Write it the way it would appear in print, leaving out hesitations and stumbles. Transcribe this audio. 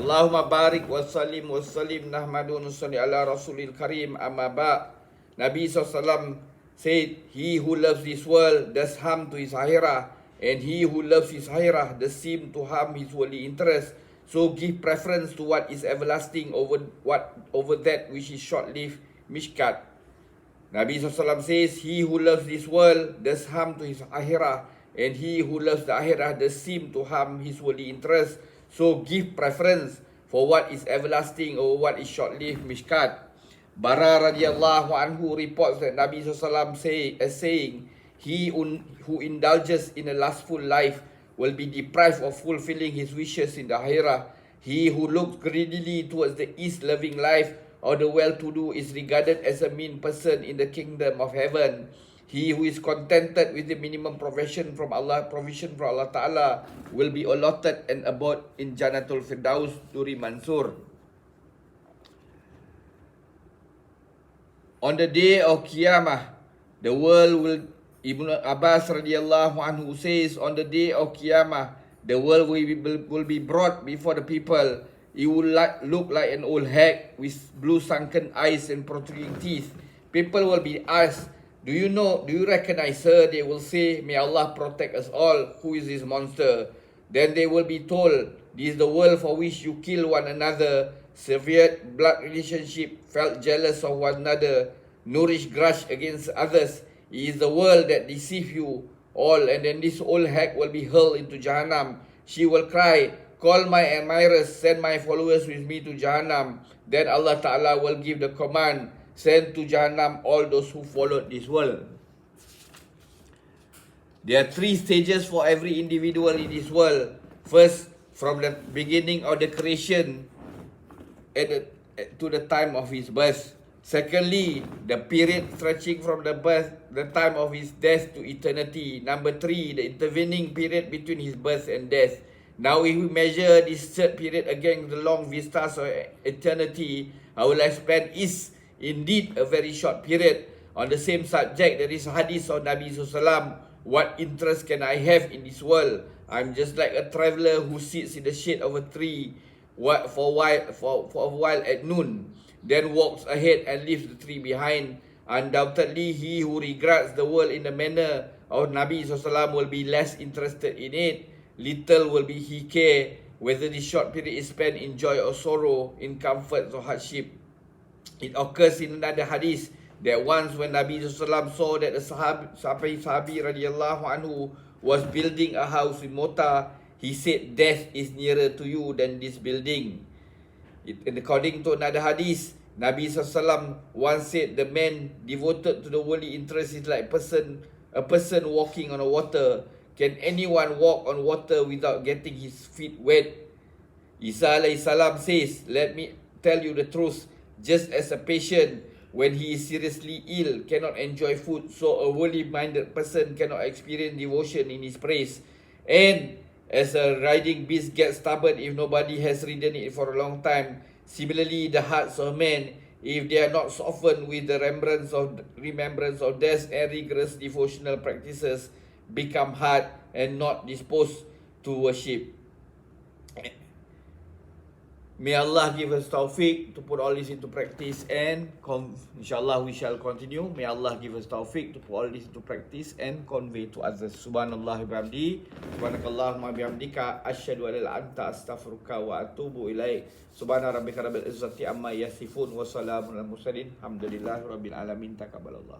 Allahumma barik wa sallim nahmadu nusalli ala rasulil karim amma ba'. Nabi SAW said, he who loves this world does harm to his akhirah, and he who loves his akhirah does seem to harm his worldly interest. So give preference to what is everlasting over that which is short-lived. Mishkat. Nabi SAW says, he who loves this world does harm to his akhirah, and he who loves the akhirah does seem to harm his worldly interest. So give preference for what is everlasting over what is short-lived. Mishkat. Bara radiyallahu anhu reports that Nabi SAW saying, he who indulges in a lustful life will be deprived of fulfilling his wishes in the akhirah. He who looks greedily towards the ease-loving life or the well-to-do is regarded as a mean person in the kingdom of heaven. He who is contented with the minimum provision from Allah Ta'ala will be allotted an abode in Jannatul Firdaus, Duri Mansur. On the day of Qiyamah, the world will, Ibn Abbas radiyallahu anhu says, on the day of Qiyamah, the world will be brought before the people. It will look like an old hag with blue sunken eyes and protruding teeth. People will be asked, do you recognize her? They will say, may Allah protect us all. Who is this monster? Then they will be told, this is the world for which you kill one another, severed blood relationship, felt jealous of one another, nourished grudge against others. It is the world that deceives you all. And then this old hag will be hurled into Jahannam. She will cry, call my admirers, send my followers with me to Jahannam. Then Allah Ta'ala will give the command, send to Jahannam all those who followed this world. There are 3 stages for every individual in this world. First, from the beginning of the creation to the time of his birth. Secondly, the period stretching from the time of his death to eternity. Number 3, the intervening period between his birth and death. Now, if we measure this third period against the long vistas of eternity, our lifespan is indeed a very short period. On the same subject, there is a hadith of Nabi SAW. What interest can I have in this world? I'm just like a traveller who sits in the shade of a tree for a while at noon, then walks ahead and leaves the tree behind. Undoubtedly, he who regards the world in the manner of Nabi SAW will be less interested in it. Little will be he care whether this short period is spent in joy or sorrow, in comfort or hardship. It occurs in another hadith that once when Nabi SAW saw that the Sahabi radiyallahu anhu was building a house in mortar, he said, death is nearer to you than this building. And according to another hadith, Nabi SAW once said, the man devoted to the worldly interest is like a person walking on the water. Can anyone walk on water without getting his feet wet? Isa alayhi salam says, let me tell you the truth. Just as a patient, when he is seriously ill, cannot enjoy food, so a worldly-minded person cannot experience devotion in his praise. And as a riding beast gets stubborn if nobody has ridden it for a long time, similarly the hearts of men, if they are not softened with the remembrance of death and rigorous devotional practices, become hard and not disposed to worship. May Allah give us tawfiq to put all this into practice, and inshallah we shall continue. May Allah give us tawfiq to put all this into practice and convey to others. Subhanallah bihamdi, subhanakallahumma bihamdika, asyhadu an la ilaha illa anta, astaghfiruka wa atubu ilaik. Subhana rabbika rabbil izzati amma yasifun wa salamun alal mursalin. Alhamdulillahi rabbil alamin. Taqabbalallah.